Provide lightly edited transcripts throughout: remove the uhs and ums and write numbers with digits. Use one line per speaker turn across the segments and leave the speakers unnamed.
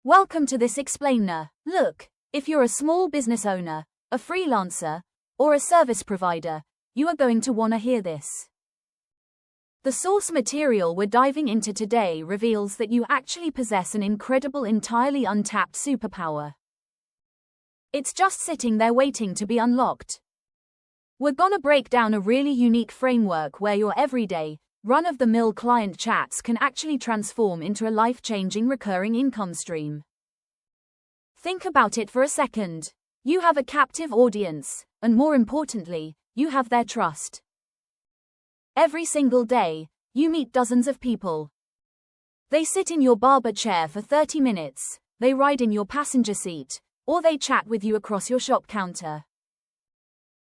Welcome to this explainer. Look, if you're a small business owner, a freelancer, or a service provider, you are going to want to hear this. The source material we're diving into today reveals that you actually possess an incredible, entirely untapped superpower. It's just sitting there waiting to be unlocked. We're gonna break down a really unique framework where your everyday, run-of-the-mill client chats can actually transform into a life-changing recurring income stream. Think about it for a second. You have a captive audience, and more importantly, you have their trust. Every single day, you meet dozens of people. They sit in your barber chair for 30 minutes, they ride in your passenger seat, or they chat with you across your shop counter.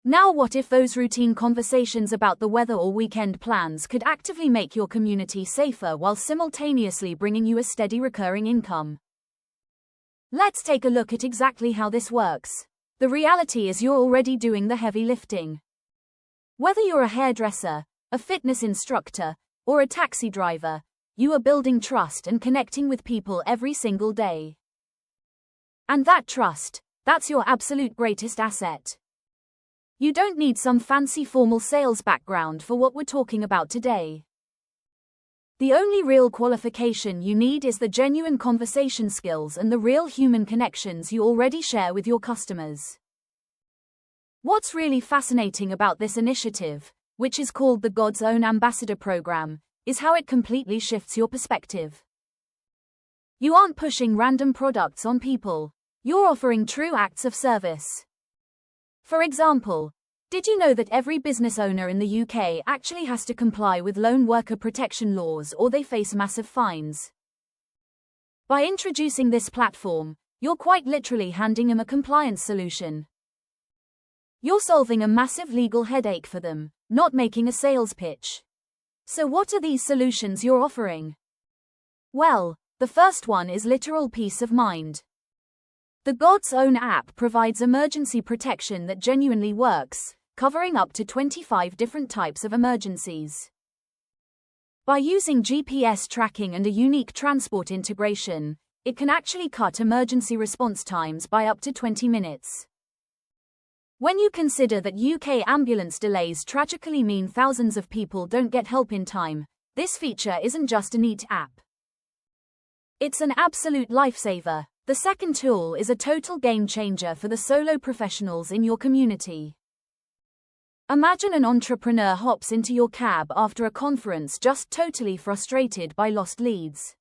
Now what if those routine conversations about the weather or weekend plans could actively make your community safer while simultaneously bringing you a steady recurring income? Let's take a look at exactly how this works. The reality is you're already doing the heavy lifting. Whether you're a hairdresser, a fitness instructor, or a taxi driver, you are building trust and connecting with people every single day. And that trust, that's your absolute greatest asset. You don't need some fancy formal sales background for what we're talking about today. The only real qualification you need is the genuine conversation skills and the real human connections you already share with your customers. What's really fascinating about this initiative, which is called the God's Own Ambassador Program, is how it completely shifts your perspective. You aren't pushing random products on people. You're offering true acts of service. For example, did you know that every business owner in the UK actually has to comply with lone worker protection laws or they face massive fines? By introducing this platform, you're quite literally handing them a compliance solution. You're solving a massive legal headache for them, not making a sales pitch. So what are these solutions you're offering? Well, the first one is literal peace of mind. The God's Own app provides emergency protection that genuinely works, covering up to 25 different types of emergencies. By using GPS tracking and a unique transport integration, it can actually cut emergency response times by up to 20 minutes. When you consider that UK ambulance delays tragically mean thousands of people don't get help in time, this feature isn't just a neat app. It's an absolute lifesaver. The second tool is a total game changer for the solo professionals in your community. Imagine an entrepreneur hops into your cab after a conference just totally frustrated by lost leads.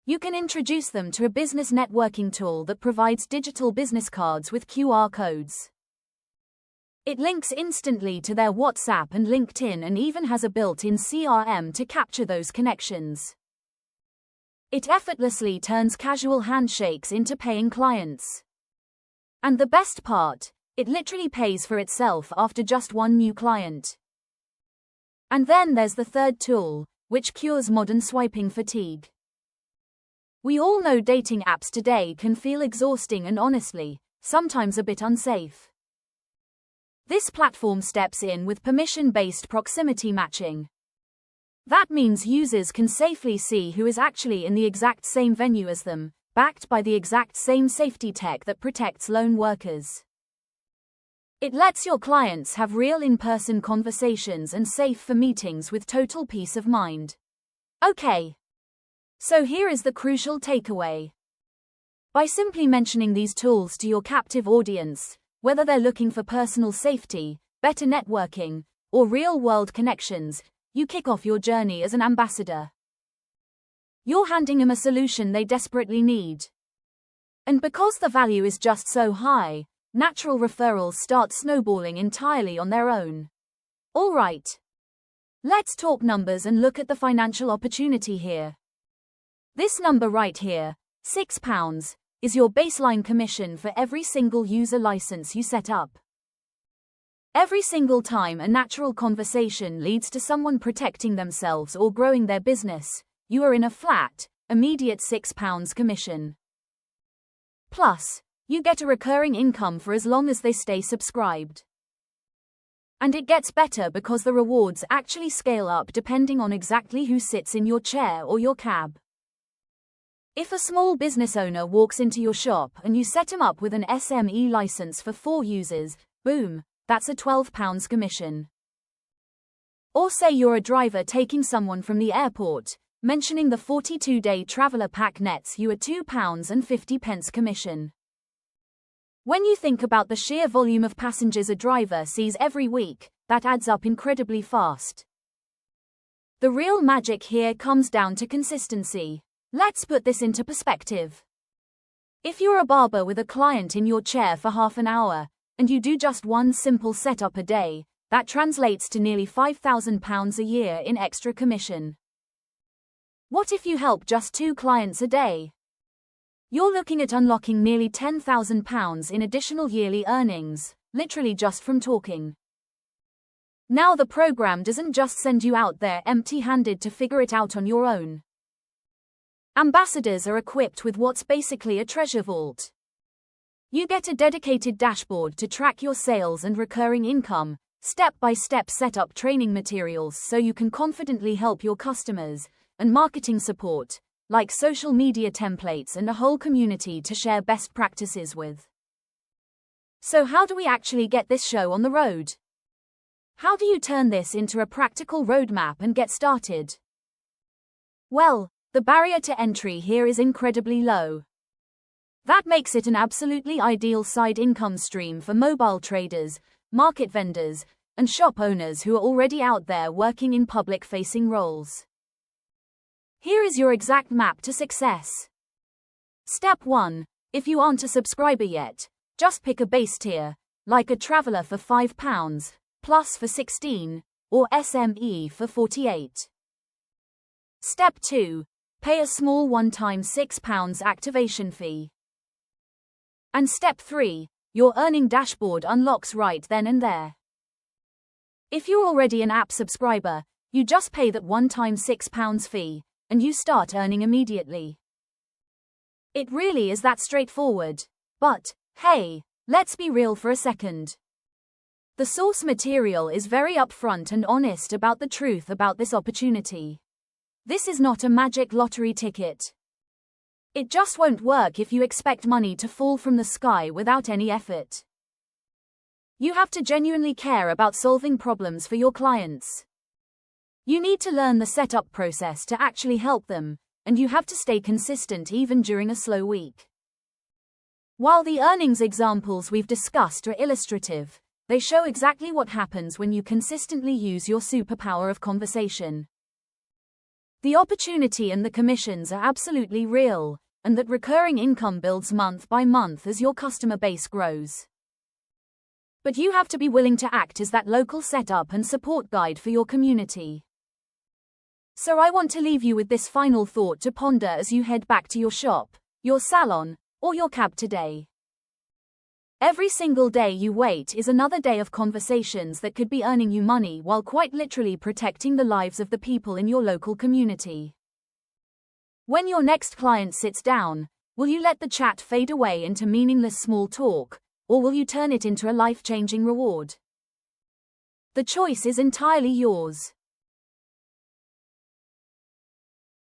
You can introduce them to a business networking tool that provides digital business cards with QR codes. It links instantly to their WhatsApp and LinkedIn and even has a built-in CRM to capture those connections. It effortlessly turns casual handshakes into paying clients. And the best part, it literally pays for itself after just one new client. And then there's the third tool, which cures modern swiping fatigue. We all know dating apps today can feel exhausting and honestly, sometimes a bit unsafe. This platform steps in with permission-based proximity matching. That means users can safely see who is actually in the exact same venue as them, backed by the exact same safety tech that protects lone workers. It lets your clients have real in-person conversations and safe for meetings with total peace of mind. Okay. So here is the crucial takeaway. By simply mentioning these tools to your captive audience, whether they're looking for personal safety, better networking, or real-world connections, you kick off your journey as an ambassador. You're handing them a solution they desperately need. And because the value is just so high, natural referrals start snowballing entirely on their own. All right. Let's talk numbers and look at the financial opportunity here. This number right here, £6, is your baseline commission for every single user license you set up. Every single time a natural conversation leads to someone protecting themselves or growing their business, you are in a flat, immediate £6 commission. Plus, you get a recurring income for as long as they stay subscribed. And it gets better because the rewards actually scale up depending on exactly who sits in your chair or your cab. If a small business owner walks into your shop and you set him up with an SME license for 4 users, boom, that's a £12 commission. Or say you're a driver taking someone from the airport, mentioning the 42-day traveller pack nets you a £2.50 commission. When you think about the sheer volume of passengers a driver sees every week, that adds up incredibly fast. The real magic here comes down to consistency. Let's put this into perspective. If you're a barber with a client in your chair for half an hour, and you do just one simple setup a day, that translates to nearly £5,000 a year in extra commission. What if you help just 2 clients a day? You're looking at unlocking nearly £10,000 in additional yearly earnings, literally just from talking. Now the program doesn't just send you out there empty-handed to figure it out on your own. Ambassadors are equipped with what's basically a treasure vault. You get a dedicated dashboard to track your sales and recurring income, step-by-step setup training materials so you can confidently help your customers, and marketing support, like social media templates and a whole community to share best practices with. So how do we actually get this show on the road? How do you turn this into a practical roadmap and get started? Well, the barrier to entry here is incredibly low. That makes it an absolutely ideal side income stream for mobile traders, market vendors, and shop owners who are already out there working in public-facing roles. Here is your exact map to success. Step 1. If you aren't a subscriber yet, just pick a base tier, like a traveller for £5, Plus for 16, or SME for 48. Step 2. Pay a small one-time £6 activation fee. And Step 3. Your earning dashboard unlocks right then and there. If you're already an app subscriber, you just pay that one-time £6 fee, and you start earning immediately. It really is that straightforward. But, hey, let's be real for a second. The source material is very upfront and honest about the truth about this opportunity. This is not a magic lottery ticket. It just won't work if you expect money to fall from the sky without any effort. You have to genuinely care about solving problems for your clients. You need to learn the setup process to actually help them, and you have to stay consistent even during a slow week. While the earnings examples we've discussed are illustrative, they show exactly what happens when you consistently use your superpower of conversation. The opportunity and the commissions are absolutely real, and that recurring income builds month by month as your customer base grows. But you have to be willing to act as that local setup and support guide for your community. So I want to leave you with this final thought to ponder as you head back to your shop, your salon, or your cab today. Every single day you wait is another day of conversations that could be earning you money while quite literally protecting the lives of the people in your local community. When your next client sits down, will you let the chat fade away into meaningless small talk, or will you turn it into a life-changing reward? The choice is entirely yours.